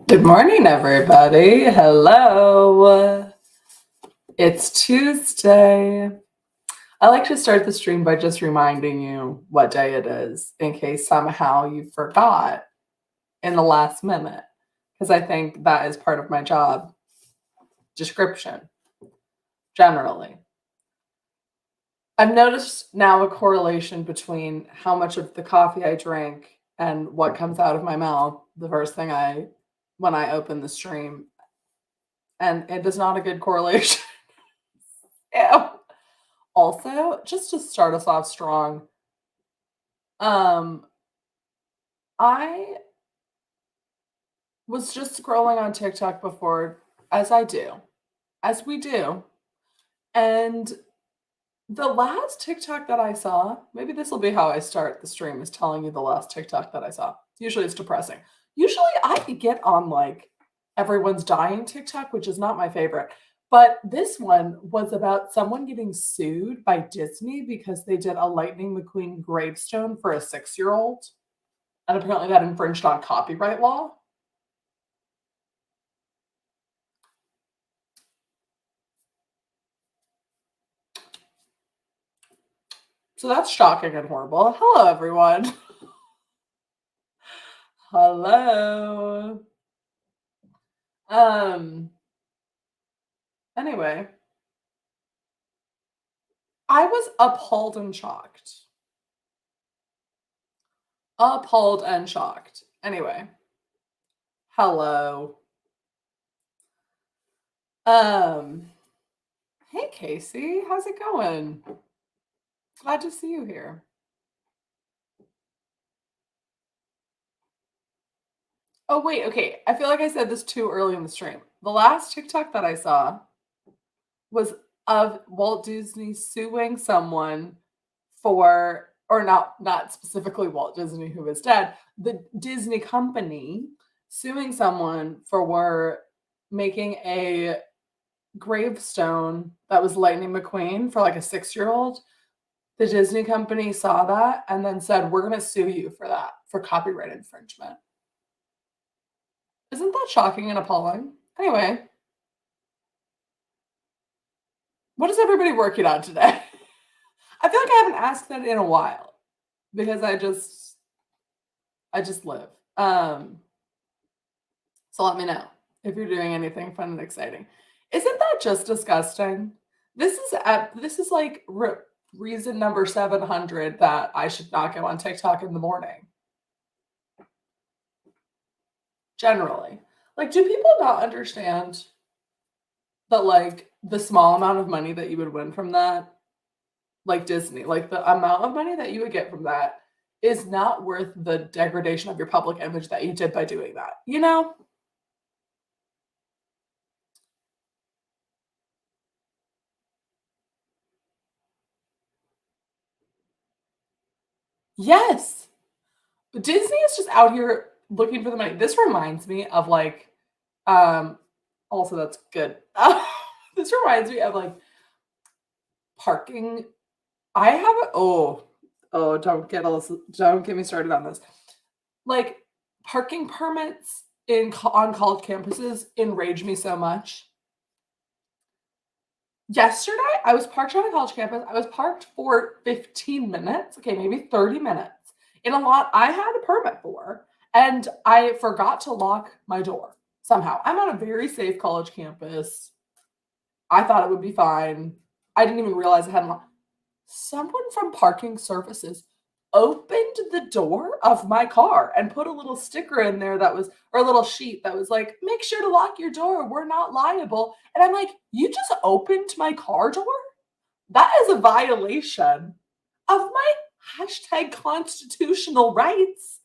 Good morning, everybody. Hello. It's Tuesday. I like to start the stream by just reminding you what day it is in case somehow you forgot in the last minute, because I think that is part of my job description generally. I've noticed now a correlation between how much of the coffee I drink and what comes out of my mouth the first thing when I open the stream, and it is not a good correlation. Ew. Also, just to start us off strong, um, I was just scrolling on TikTok before, as I do, as we do, and the last TikTok that I saw, maybe this will be how I start the stream, is telling you the last TikTok that I saw. Usually it's depressing. Usually I could get on like everyone's dying TikTok, which is not my favorite. But this one was about someone getting sued by Disney because they did a Lightning McQueen gravestone for a 6-year-old. And apparently that infringed on copyright law. So that's shocking and horrible. Hello, everyone. Hello. Um, anyway, I was appalled and shocked. Appalled and shocked. Anyway, hello. Um, hey Casey, how's it going? Glad to see you here. Oh wait, okay. I feel like I said this too early in the stream. The last TikTok that I saw was of Walt Disney suing someone for, or not specifically Walt Disney who is dead, the Disney company suing someone for making a gravestone that was Lightning McQueen for like a 6-year-old. The Disney company saw that and then said, "We're going to sue you for that, for copyright infringement." Isn't that shocking and appalling? Anyway, what is everybody working on today? I feel like I haven't asked that in a while because I just live. So let me know if you're doing anything fun and exciting. Isn't that just disgusting? This is like reason number 700 that I should not go on TikTok in the morning. Generally, like, do people not understand that like the small amount of money that you would win from that, like Disney, like the amount of money that you would get from that is not worth the degradation of your public image that you did by doing that, you know? Yes. Disney is just out here looking for the money. This reminds me of like, um, also that's good. This reminds me of like parking. I have don't get me started on this. Like parking permits on college campuses enrage me so much. Yesterday, I was parked on a college campus. I was parked for 15 minutes, okay, maybe 30 minutes, in a lot I had a permit for, and I forgot to lock my door somehow. I'm on a very safe college campus. I thought it would be fine. I didn't even realize I hadn't locked. Someone from parking services opened the door of my car and put a little sticker in there that was, or a little sheet that was like, "Make sure to lock your door. We're not liable." And I'm like, "You just opened my car door? That is a violation of my hashtag constitutional rights."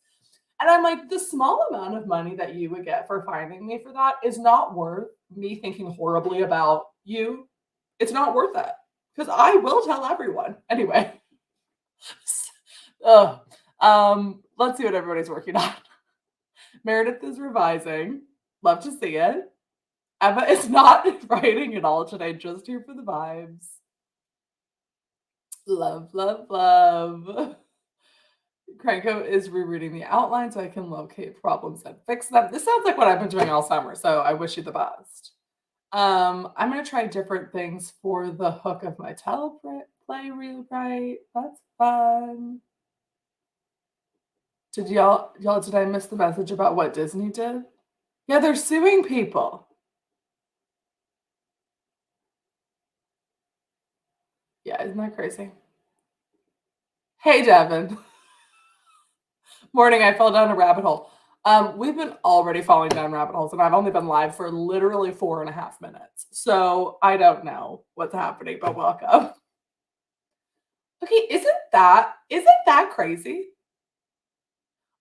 And I'm like, the small amount of money that you would get for finding me for that is not worth me thinking horribly about you. It's not worth it because I will tell everyone. Anyway, let's see what everybody's working on. Meredith is revising. Love to see it. Emma is not writing at all today, just here for the vibes. Love, love, love. Cranko is rereading the outline so I can locate problems and fix them. This sounds like what I've been doing all summer, so I wish you the best. I'm gonna try different things for the hook of my teleplay rewrite. That's fun. Did I miss the message about what Disney did? Yeah, they're suing people. Yeah, isn't that crazy? Hey, Devin. Morning, I fell down a rabbit hole. We've been already falling down rabbit holes, and I've only been live for literally 4.5 minutes. So I don't know what's happening, but welcome. Okay, isn't that crazy?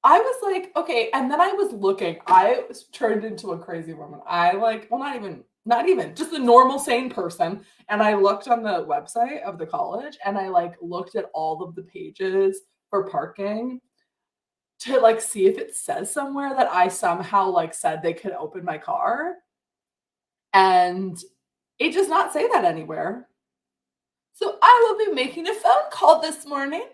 I was like, okay, and then I was looking. I was turned into a crazy woman. I like, well, not even, just a normal sane person. And I looked on the website of the college, and I like looked at all of the pages for parking to like see if it says somewhere that I somehow like said they could open my car. And it does not say that anywhere. So I will be making a phone call this morning.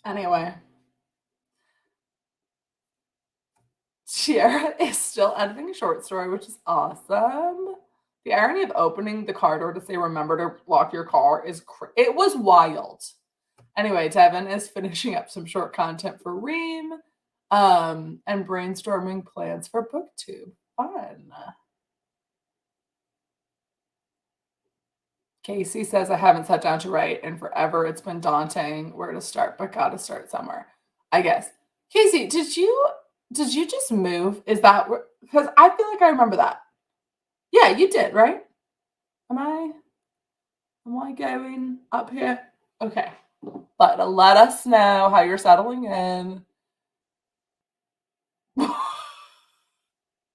Anyway, Sierra is still editing a short story, which is awesome. The irony of opening the car door to say remember to lock your car is it was wild. Anyway, Devin is finishing up some short content for Ream and brainstorming plans for BookTube. Fun. Casey says, I haven't sat down to write in forever. It's been daunting where to start, but gotta start somewhere. I guess. Casey, did you just move? Is that because I feel like I remember that. Yeah, you did, right? Am I going up here? Okay. But let us know how you're settling in.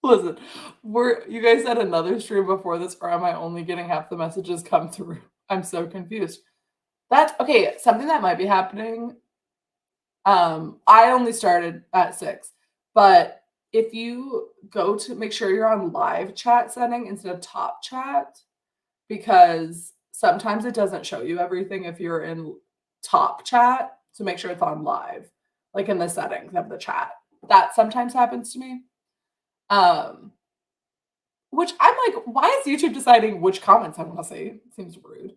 Listen, you guys had another stream before this, or am I only getting half the messages come through? I'm so confused. That's okay. Something that might be happening. I only started at 6, but if you go to make sure you're on live chat setting instead of top chat, because sometimes it doesn't show you everything if you're in top chat. So make sure it's on live, like in the settings of the chat. That sometimes happens to me. Which I'm like, why is YouTube deciding which comments I want to see? It seems rude.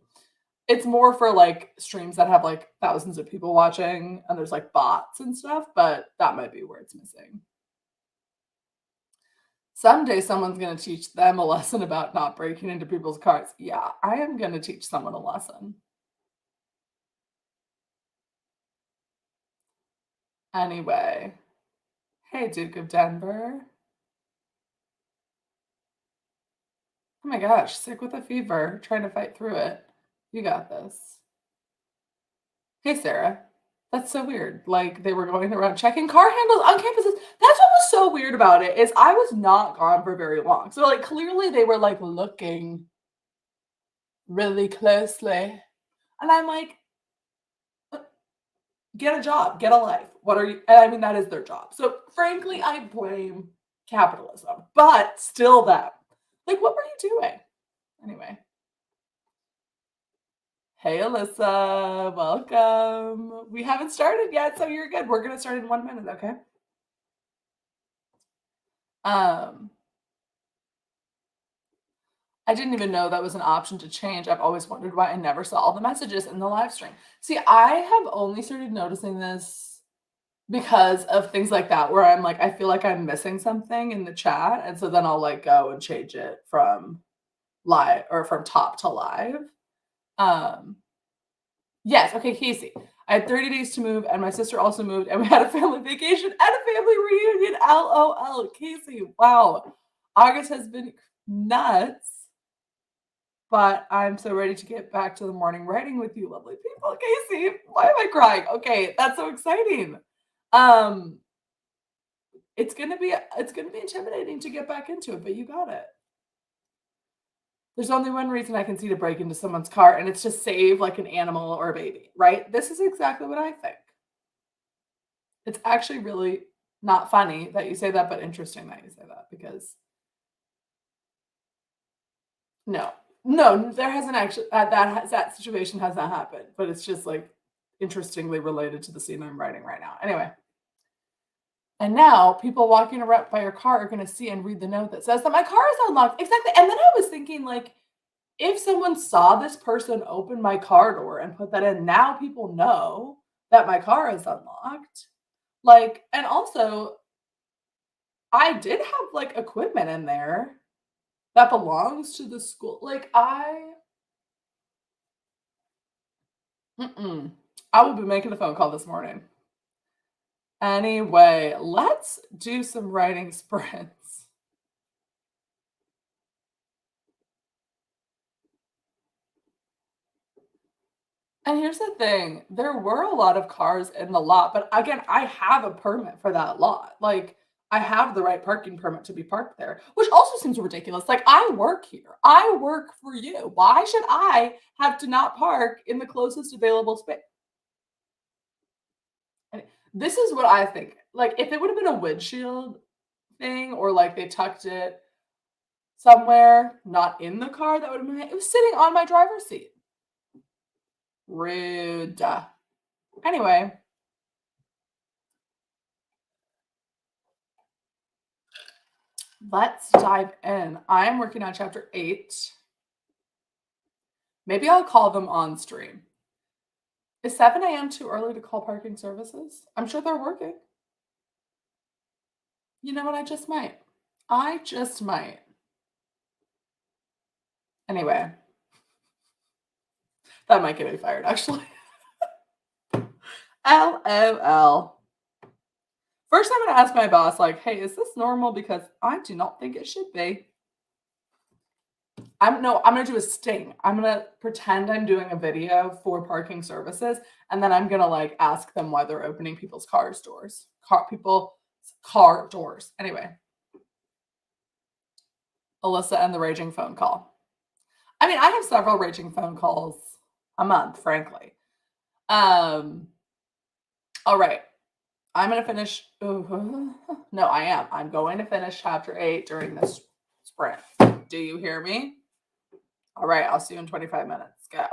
It's more for like streams that have like thousands of people watching and there's like bots and stuff, but that might be where it's missing. Someday someone's going to teach them a lesson about not breaking into people's cars. Yeah, I am going to teach someone a lesson. Anyway, hey, Duke of Denver. Oh my gosh, sick with a fever, trying to fight through it. You got this. Hey, Sarah. That's so weird. Like they were going around checking car handles on campuses. That's what was so weird about it is I was not gone for very long. So like clearly they were like looking really closely. And I'm like, get a job, get a life. What are you? And I mean, that is their job. So frankly, I blame capitalism, but still that. Like, what were you doing? Anyway. Hey, Alyssa, welcome. We haven't started yet, so you're good. We're going to start in 1 minute, okay? I didn't even know that was an option to change. I've always wondered why I never saw all the messages in the live stream. See, I have only started noticing this because of things like that, where I'm like, I feel like I'm missing something in the chat. And so then I'll like go and change it from live or from top to live. Yes. Okay, Casey. I had 30 days to move, and my sister also moved, and we had a family vacation and a family reunion. LOL. Casey, wow. August has been nuts. But I'm so ready to get back to the morning writing with you, lovely people. Casey, why am I crying? Okay, that's so exciting. It's gonna be intimidating to get back into it, but you got it. There's only one reason I can see to break into someone's car, and it's to save like an animal or a baby, right? This is exactly what I think. It's actually really not funny that you say that, but interesting that you say that because no, No, there hasn't actually that situation has not happened, but it's just, like, interestingly related to the scene I'm writing right now. Anyway, and now people walking around by your car are gonna see and read the note that says that my car is unlocked. Exactly, and then I was thinking, like, if someone saw this person open my car door and put that in, now people know that my car is unlocked. Like, and also, I did have, like, equipment in there that belongs to the school. Like, mm-mm. I will be making a phone call this morning. Anyway, let's do some writing sprints. And here's the thing, there were a lot of cars in the lot, but again, I have a permit for that lot. Like, I have the right parking permit to be parked there, which also seems ridiculous. Like, I work here. I work for you. Why should I have to not park in the closest available space? And this is what I think. Like, if it would have been a windshield thing or like they tucked it somewhere, not in the car, that would have been it was sitting on my driver's seat. Rude. Anyway, let's dive in. I'm working on chapter 8. Maybe I'll call them on stream. Is 7 a.m. too early to call parking services? I'm sure they're working. You know what? I just might. I just might. Anyway, that might get me fired, actually. LOL. First, I'm going to ask my boss, like, hey, is this normal? Because I do not think it should be. I'm gonna do a sting. I'm gonna pretend I'm doing a video for parking services, and then I'm gonna like ask them why they're opening people's car doors. Anyway, Alyssa and the raging phone call. I mean, I have several raging phone calls a month, frankly. Um, all right. I'm gonna finish. No, I am. I'm going to finish chapter 8 during this sprint. Do you hear me? All right, I'll see you in 25 minutes. Go.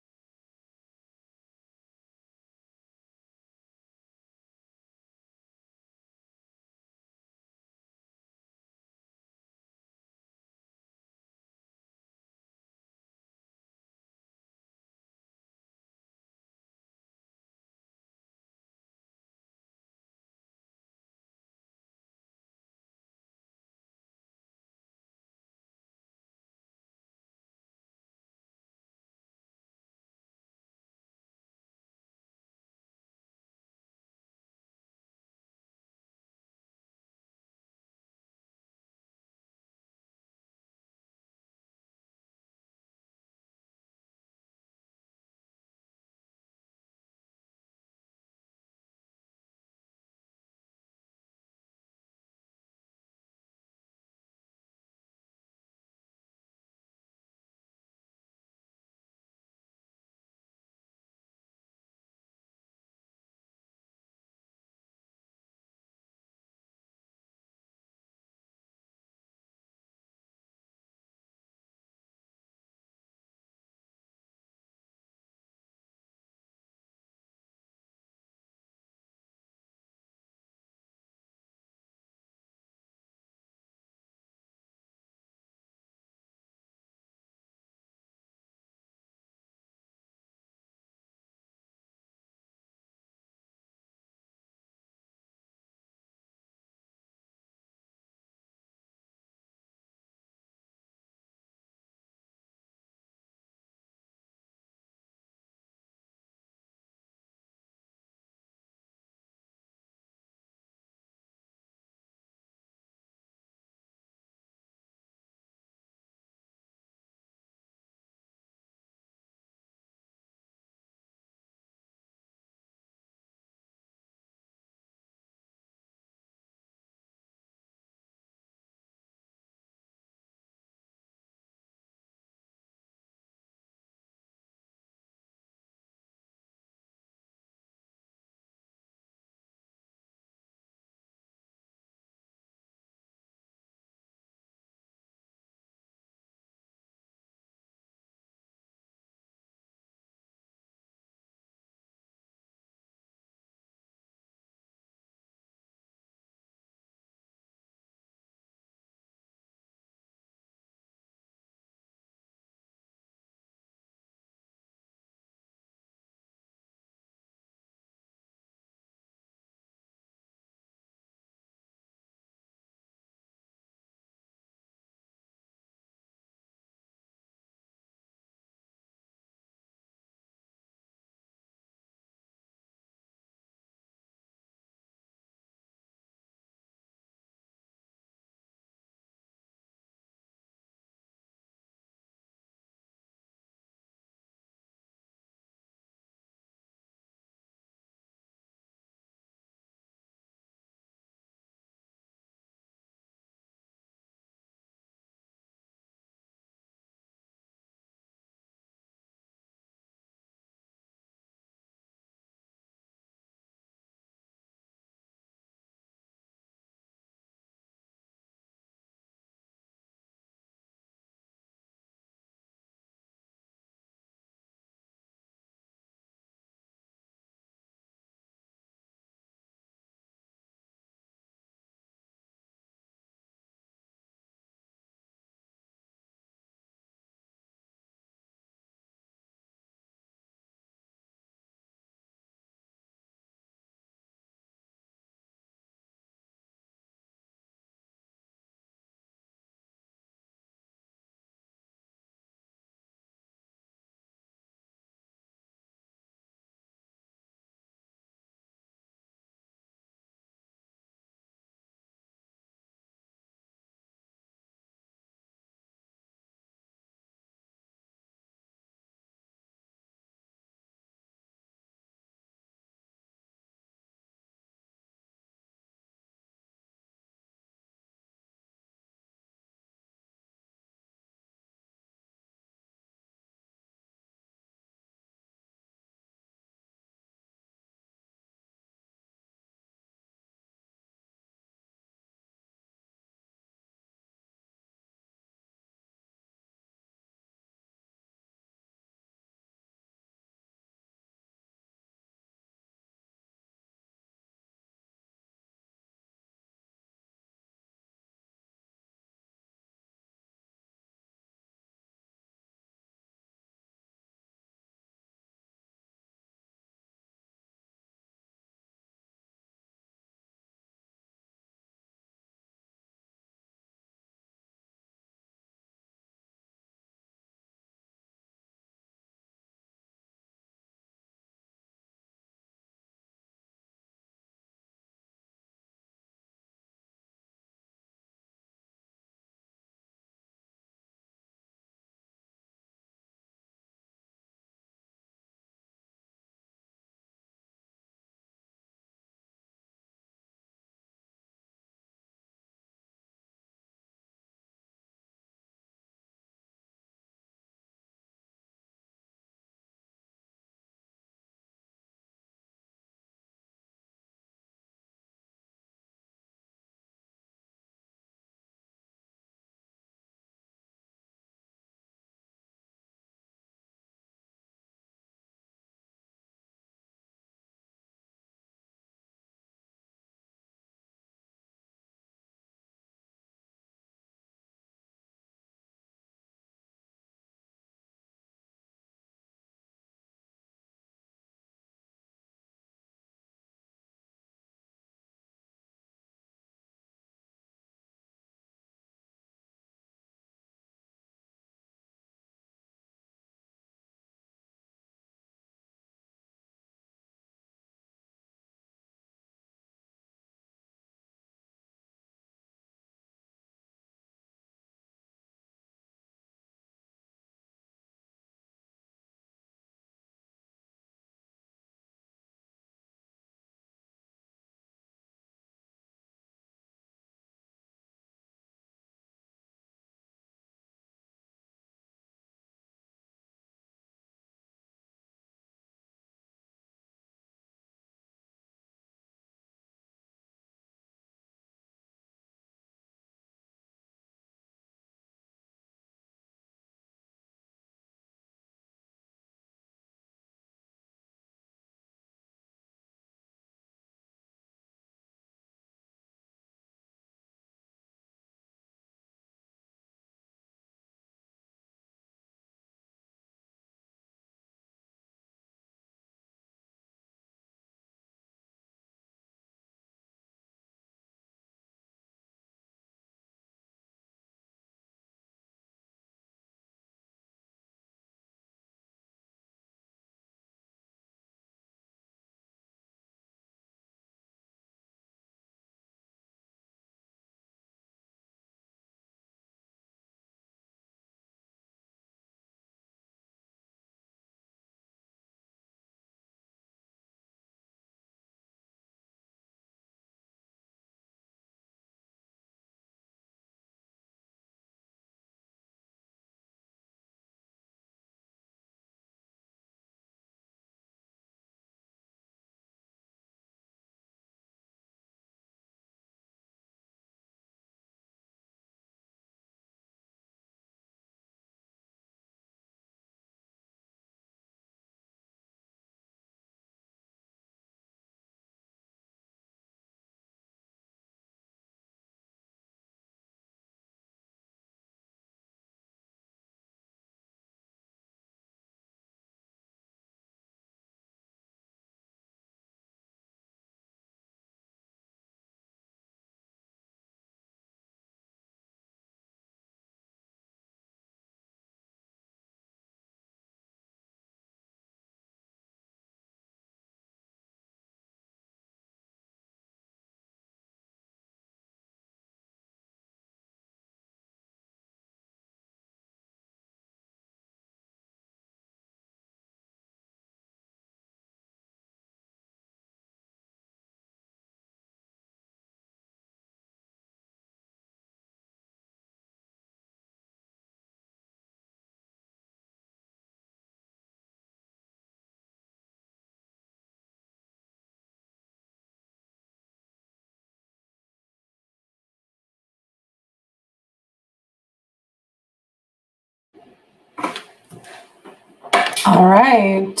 All right.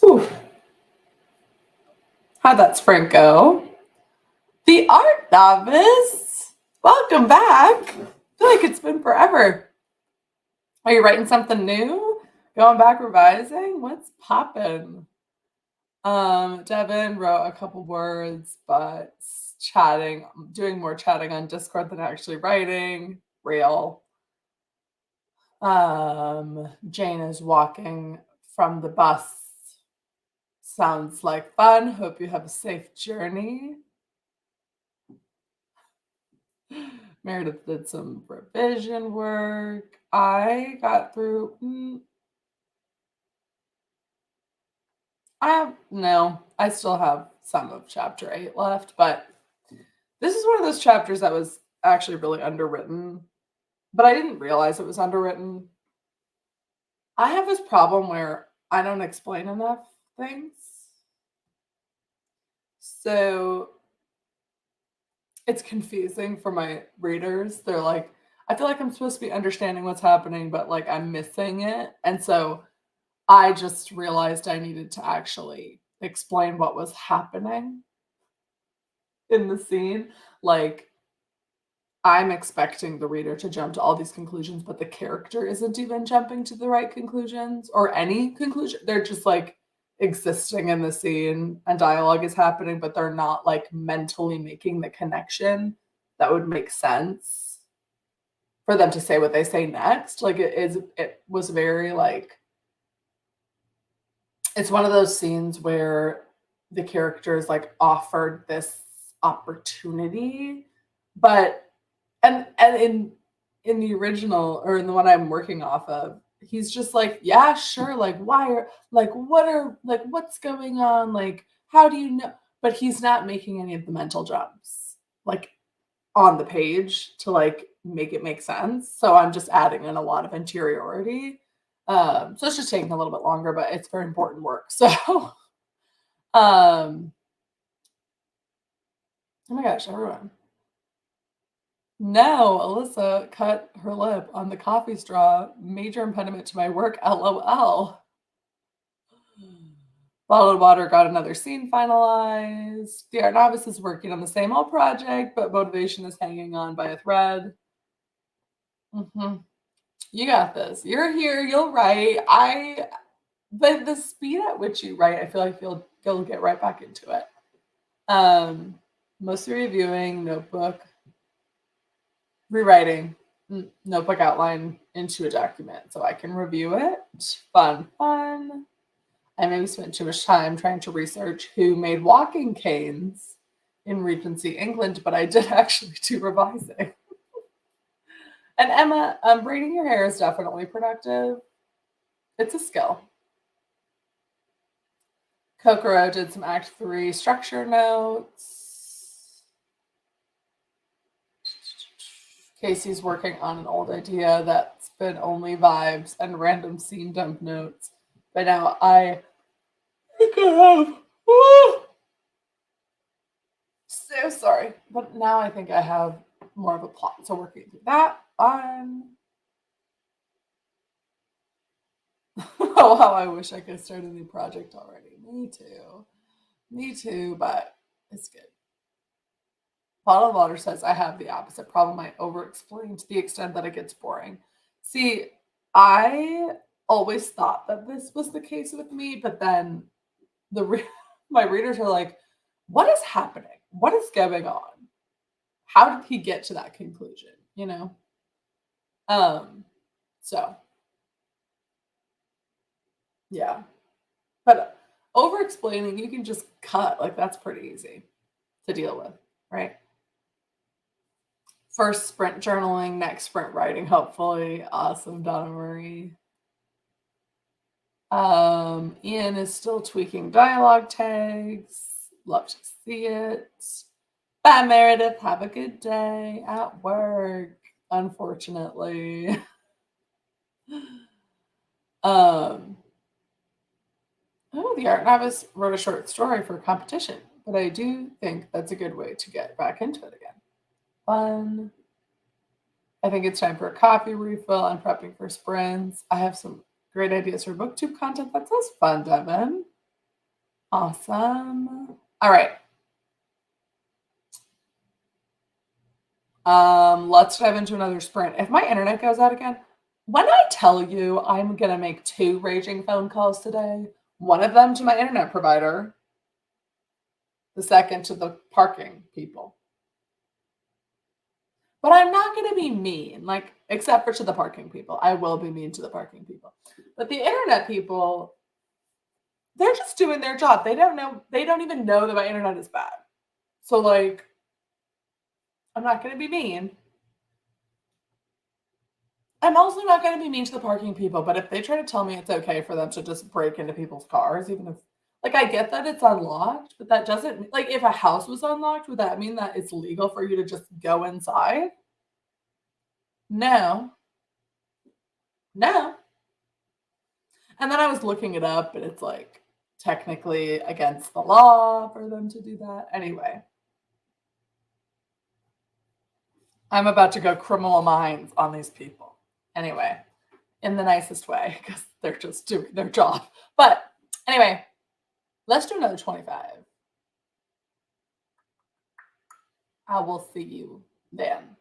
Whew. How'd that sprint go? The Art Novice. Welcome back. I feel like it's been forever. Are you writing something new? Going back revising? What's poppin'? Devin wrote a couple words, but chatting, doing more chatting on Discord than actually writing. Real. Jane is walking from the bus. Sounds like fun. Hope you have a safe journey. Meredith did some revision work. I got through. I still have some of chapter 8 left, but this is one of those chapters that was actually really underwritten, but I didn't realize it was underwritten. I have this problem where I don't explain enough things. So it's confusing for my readers. They're like, I feel like I'm supposed to be understanding what's happening, but like I'm missing it. And so I just realized I needed to actually explain what was happening in the scene. Like, I'm expecting the reader to jump to all these conclusions, but the character isn't even jumping to the right conclusions or any conclusion. They're just like existing in the scene and dialogue is happening, but they're not like mentally making the connection that would make sense for them to say what they say next. Like it was very like, it's one of those scenes where the characters like offered this opportunity, but and in the original or in the one I'm working off of, he's just like, yeah, sure, like why are like what are like what's going on? Like, how do you know? But he's not making any of the mental jumps like on the page to like make it make sense. So I'm just adding in a lot of interiority. So it's just taking a little bit longer, but it's very important work. So oh my gosh, everyone. No, Alyssa cut her lip on the coffee straw. Major impediment to my work. LOL. Bottled water got another scene finalized. The art novice is working on the same old project, but motivation is hanging on by a thread. You got this. You're here. You'll write. But the speed at which you write, I feel like you'll get right back into it. Mostly reviewing, notebook, rewriting, notebook outline into a document so I can review it. Fun. I maybe spent too much time trying to research who made walking canes in Regency, England, but I did actually do revising. And Emma, braiding your hair is definitely productive. It's a skill. Kokoro did some Act 3 structure notes. Casey's working on an old idea that's been only vibes and random scene dump notes. But now I think I have. So sorry. But now I think I have more of a plot. So working through that. Oh, how I wish I could start a new project already. Me too, but it's good. Bottled Water says I have the opposite problem. I over-explain to the extent that it gets boring. See, I always thought that this was the case with me, but then my readers are like, what is happening? What is going on? How did he get to that conclusion? You know? So yeah. But over-explaining, you can just cut. Like that's pretty easy to deal with, right? First sprint journaling, next sprint writing, hopefully. Awesome, Donna Marie. Ian is still tweaking dialogue tags. Love to see it. Bye, Meredith. Have a good day at work, unfortunately. Oh, the art novice wrote a short story for competition, but I do think that's a good way to get back into it again. Fun. I think it's time for a coffee refill. I'm prepping for sprints. I have some Great ideas for booktube content. That sounds fun, Devin. Awesome. All right. Let's dive into another sprint. If my internet goes out again, when I tell you I'm gonna make 2 raging phone calls today, one of them to my internet provider, the second to the parking people. But I'm not gonna be mean, like, except for to the parking people. I will be mean to the parking people. But the internet people, they're just doing their job. They don't even know that my internet is bad. So like, I'm not gonna be mean. I'm also not going to be mean to the parking people, but if they try to tell me it's okay for them to just break into people's cars, even if, like, I get that it's unlocked, but that doesn't, like, if a house was unlocked, would that mean that it's legal for you to just go inside? No, no. And then I was looking it up, and it's like technically against the law for them to do that. Anyway, I'm about to go criminal minds on these people. Anyway, in the nicest way, because they're just doing their job. But anyway, let's do another 25. I will see you then.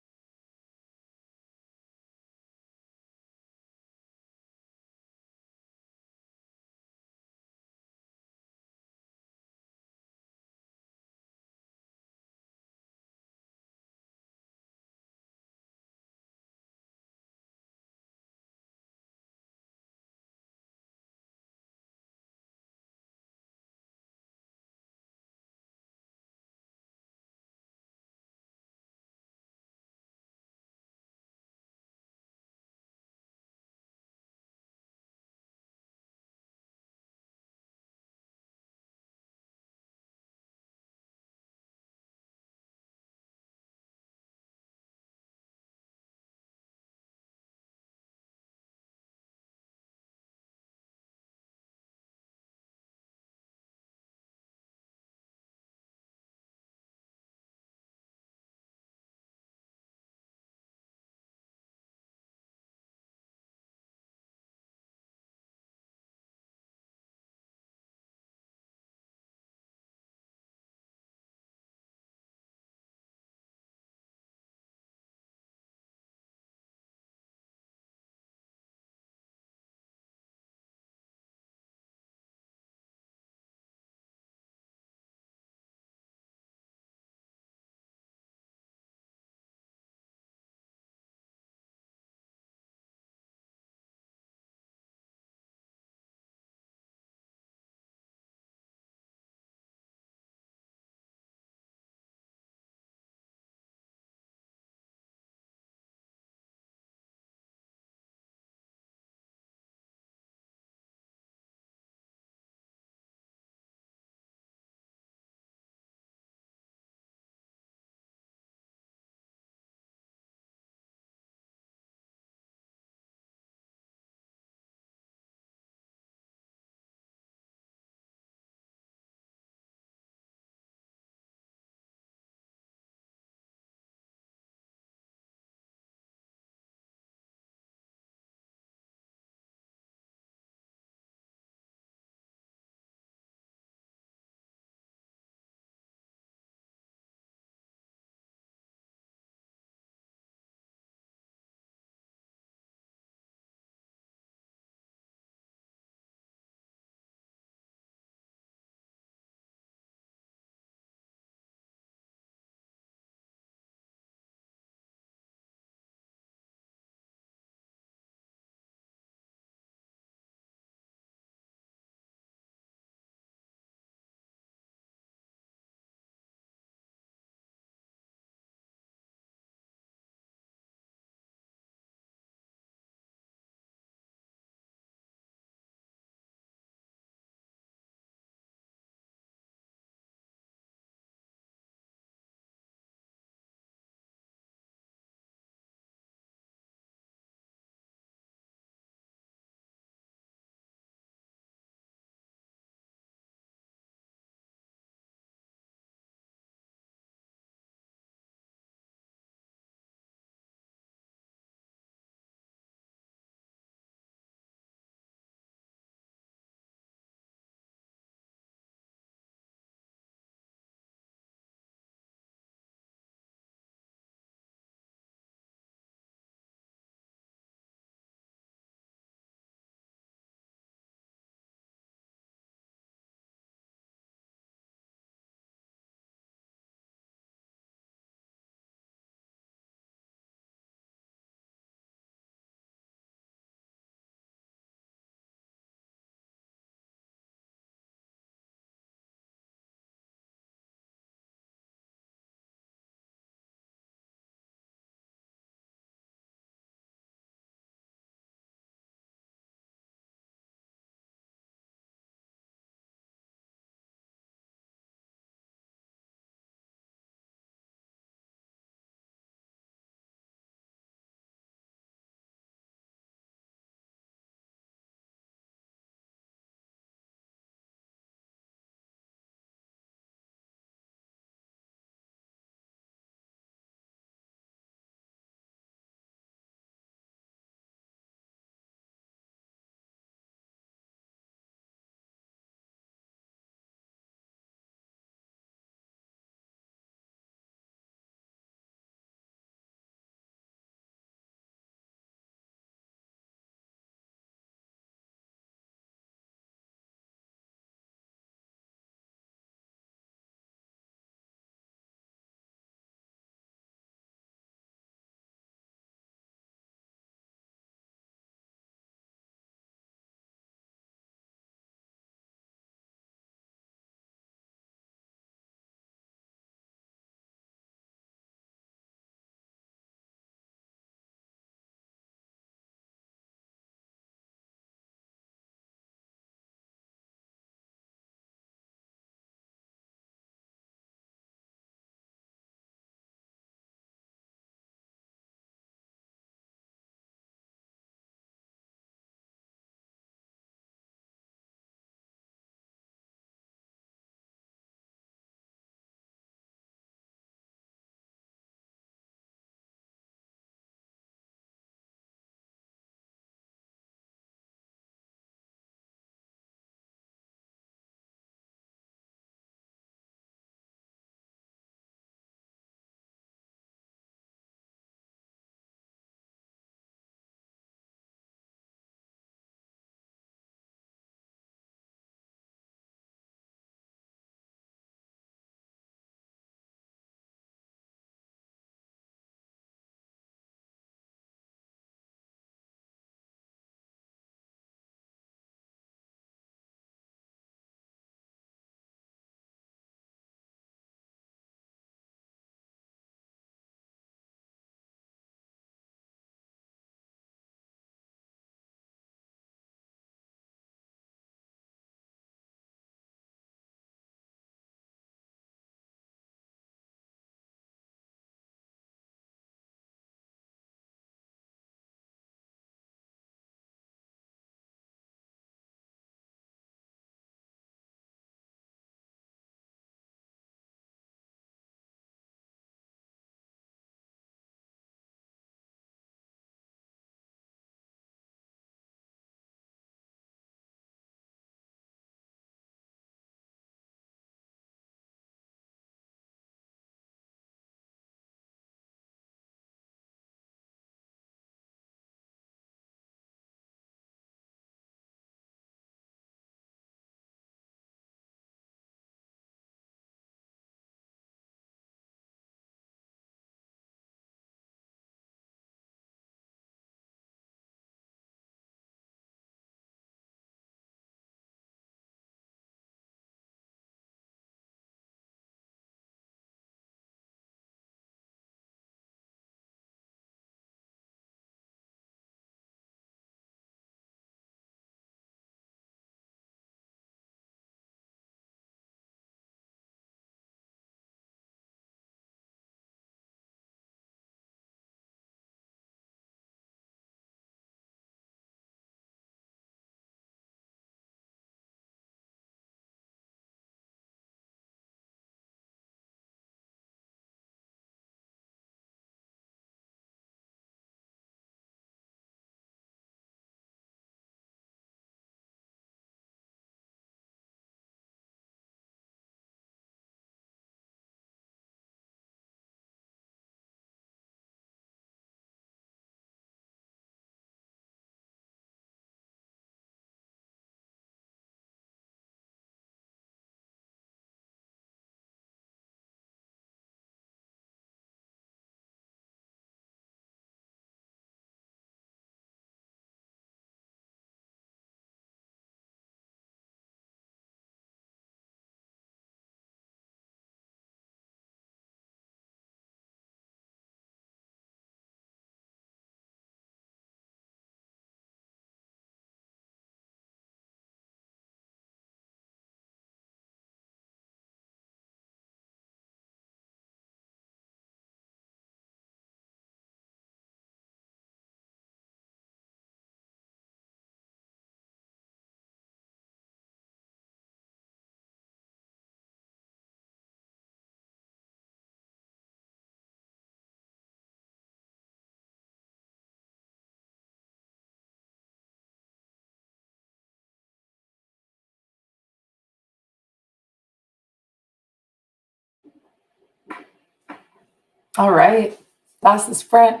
All right. That's the sprint.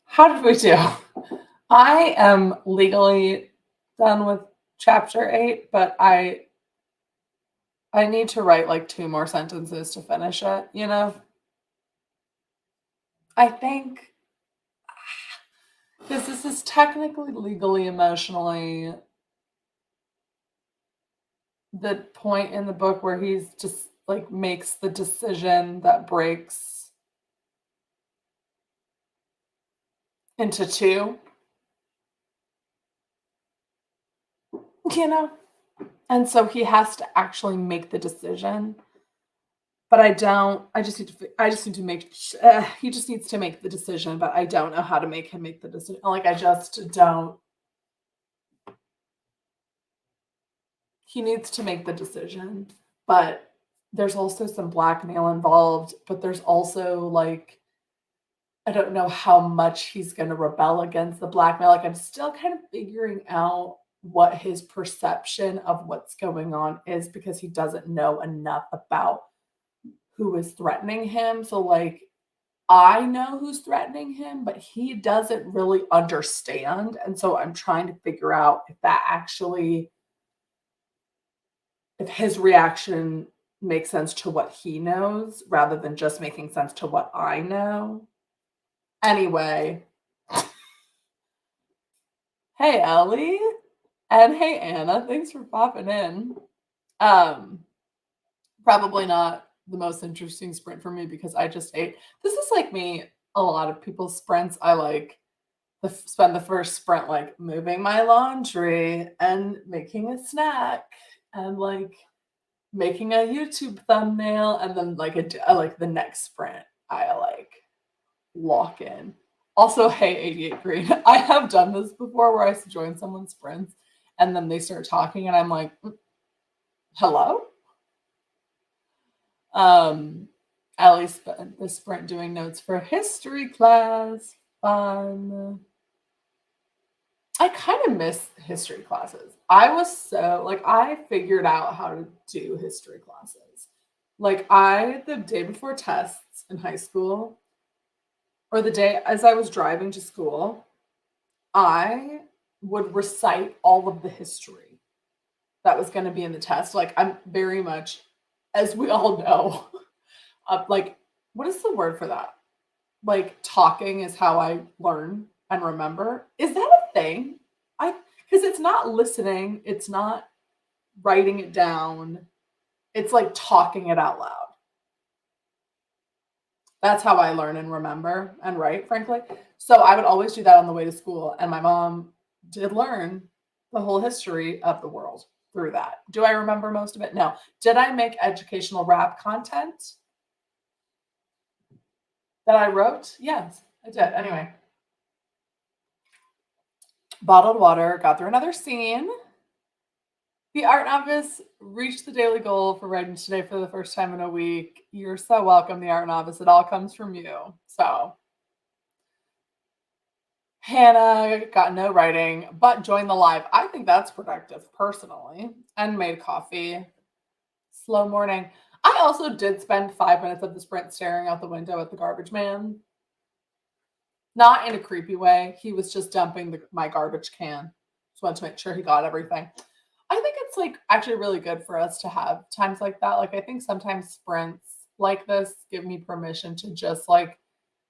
How did we do? I am legally done with chapter 8, but I need to write like 2 more sentences to finish it, you know? I think because this is technically legally, emotionally the point in the book where he's just like makes the decision that breaks into 2, you know? And so he has to actually make the decision. But I just need to I just need to make he just needs to make the decision, but I don't know how to make him make the decision. Like I just don't. He needs to make the decision, but there's also some blackmail involved, but there's also like I don't know how much he's going to rebel against the blackmail. Like I'm still kind of figuring out what his perception of what's going on is because he doesn't know enough about who is threatening him. So like I know who's threatening him, but he doesn't really understand. And so I'm trying to figure out if that actually, if his reaction makes sense to what he knows rather than just making sense to what I know. Anyway, hey, Ellie. And hey, Anna. Thanks for popping in. Um, Probably not the most interesting sprint for me because I just ate. This is like me, a lot of people's sprints. I like spend the first sprint like moving my laundry and making a snack and like making a YouTube thumbnail, and then like I like the next sprint I like lock in. Also, hey 88 Green, I have done this before where I join someone's sprints and then they start talking and I'm like, hello? Um, Allie spent the sprint doing notes for history class. Fun. I kind of miss history classes. I was so like I figured out how to do history classes. Like I the day before tests in high school or the day as I was driving to school, I would recite all of the history that was going to be in the test. Like I'm very much as we all know, like what is the word for that? Like talking is how I learn and remember. Is that a thing? I because it's not listening, it's not writing it down. It's like talking it out loud. That's how I learn and remember and write, frankly. So I would always do that on the way to school. And my mom did learn the whole history of the world through that. Do I remember most of it? No. Did I make educational rap content that I wrote? Yes, I did. Anyway, bottled water, got through another scene. The art novice reached the daily goal for writing today for the first time in a week. You're so welcome, the art novice. It all comes from you. So, Hannah got no writing, but joined the live. I think that's productive personally, and made coffee. Slow morning. I also did spend 5 minutes of the sprint staring out the window at the garbage man. Not in a creepy way. He was just dumping my garbage can. Just wanted to make sure he got everything. I think it's like actually really good for us to have times like that. Like I think sometimes sprints like this give me permission to just like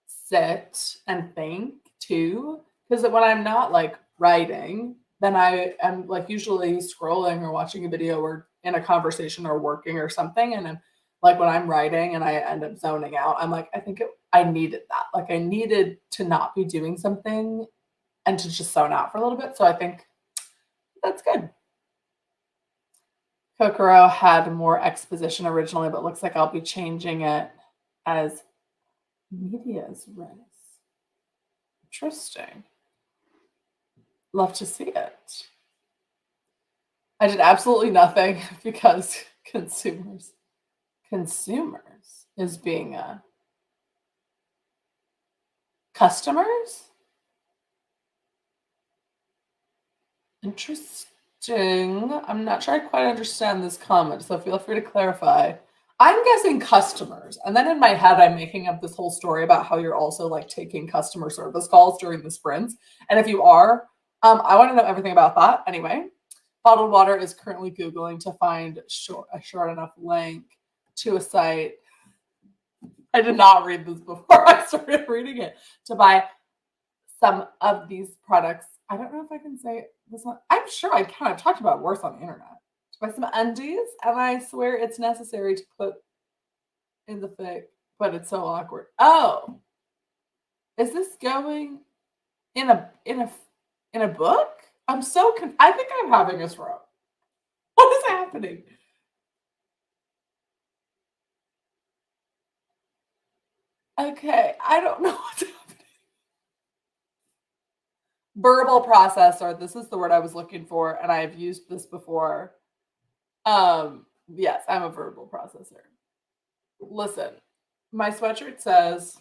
sit and think too. Because when I'm not like writing, then I am like usually scrolling or watching a video or in a conversation or working or something. And I'm like when I'm writing and I end up zoning out, I'm like, I needed that. Like I needed to not be doing something and to just zone out for a little bit. So I think that's good. Kokoro had more exposition originally, but looks like I'll be changing it as medias res. Interesting. Love to see it. I did absolutely nothing because consumers is being a customers. Interesting. I'm not sure I quite understand this comment, so feel free to clarify. I'm guessing customers. And then in my head, I'm making up this whole story about how you're also like taking customer service calls during the sprints. And if you are, I want to know everything about that. Anyway, Bottled Water is currently Googling to find a short enough link to a site. I did not read this before I started reading it to buy some of these products. I don't know if I can say this one. I'm sure I kind of talked about worse on the internet. To buy some undies, and I swear it's necessary to put in the fic, but it's so awkward. Oh, is this going in a book? I'm so I think I'm having a stroke. What is happening? Okay, I don't know what's happening. Verbal processor. This is the word I was looking for, and I have used this before. Yes, I'm a verbal processor. Listen, my sweatshirt says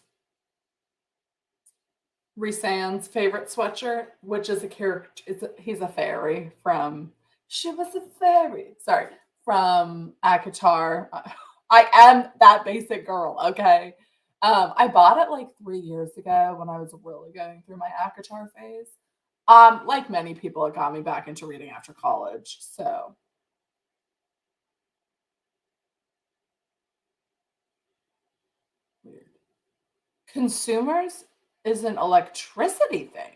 Rhysand's favorite sweatshirt, which is a character. He's a fairy from. She was a fairy. Sorry, from ACOTAR. I am that basic girl. Okay. I bought it like 3 years ago when I was really going through my ACOTAR phase. Like many people, it got me back into reading after college. So weird. Consumers is an electricity thing.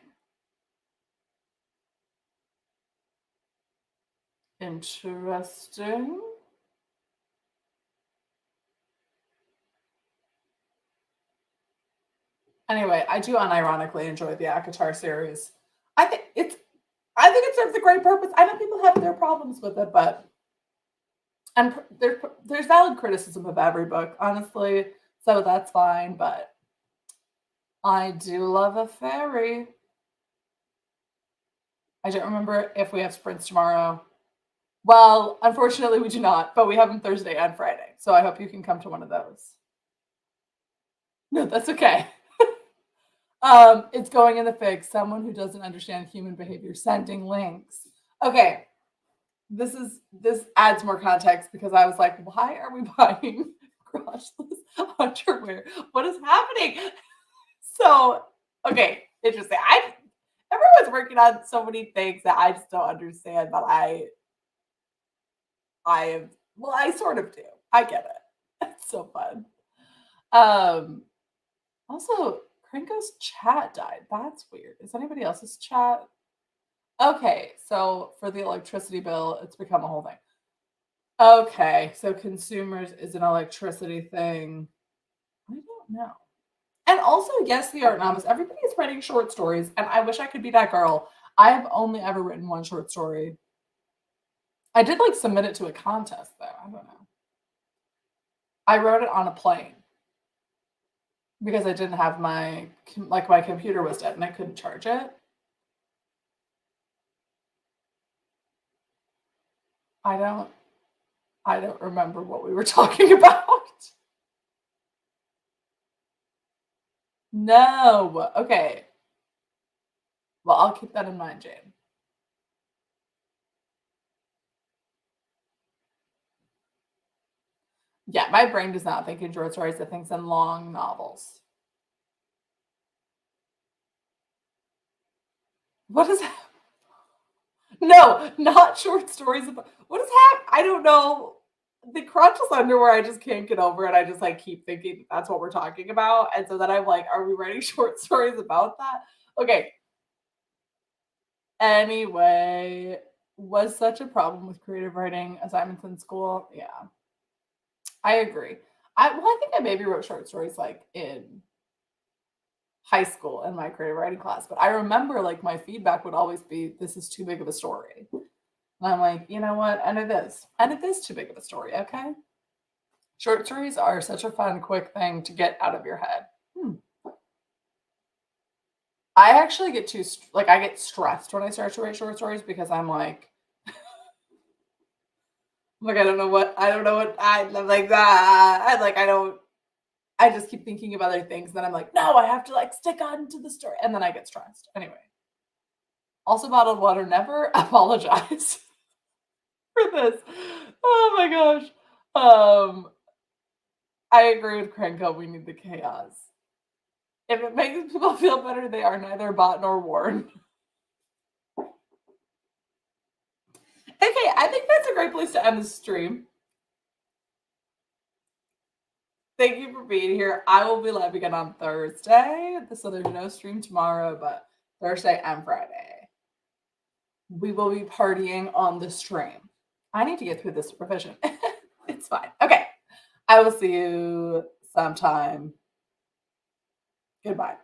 Interesting. Anyway, I do unironically enjoy the ACOTAR series. I think it's it serves a great purpose. I know people have their problems with it, but and there's valid criticism of every book, honestly. So that's fine, but I do love a fairy. I don't remember if we have sprints tomorrow. Well, unfortunately, we do not, but we have them Thursday and Friday. So I hope you can come to one of those. No, that's okay. It's going in the fix. Someone who doesn't understand human behavior sending links. Okay, this adds more context because I was like, why are we buying crotchless underwear? What is happening? So, okay, interesting. Everyone's working on so many things that I just don't understand, but I am well, I sort of do. I get it. It's so fun. Um, Also, Krenko's chat died. That's weird. Is anybody else's chat? Okay, so for the electricity bill, it's become a whole thing. Okay, so consumers is an electricity thing. I don't know. And also, yes, the art novice. Everybody is writing short stories, and I wish I could be that girl. I have only ever written one short story. I did like submit it to a contest though. I don't know. I wrote it on a plane because I didn't have my computer was dead and I couldn't charge it. I don't I don't remember what we were talking about. No. Okay. Well, I'll keep that in mind, Jane. Yeah, my brain does not think in short stories. It thinks in long novels. What is that? No, not short stories about what is happening? I don't know. The crotchless underwear, I just can't get over it. I just like keep thinking that's what we're talking about. And so then I'm like, are we writing short stories about that? Okay. Anyway, was such a problem with creative writing assignments in school. Yeah, I agree. I think I maybe wrote short stories like in high school in my creative writing class, but I remember like my feedback would always be, "This is too big of a story," and I'm like, you know what? And it is too big of a story. Okay, short stories are such a fun, quick thing to get out of your head. Hmm. I actually get I get stressed when I start to write short stories because I'm like I don't know what I'm like that. I just keep thinking of other things. Then I'm like, no, I have to like stick on to the story. And then I get stressed. Anyway, also bottled water, never apologize for this. Oh my gosh. I agree with Cranko. We need the chaos. If it makes people feel better, they are neither bought nor worn. Okay, I think that's a great place to end the stream. Thank you for being here. I will be live again on Thursday. So there's no stream tomorrow, but Thursday and Friday. We will be partying on the stream. I need to get through this revision. It's fine. Okay. I will see you sometime. Goodbye.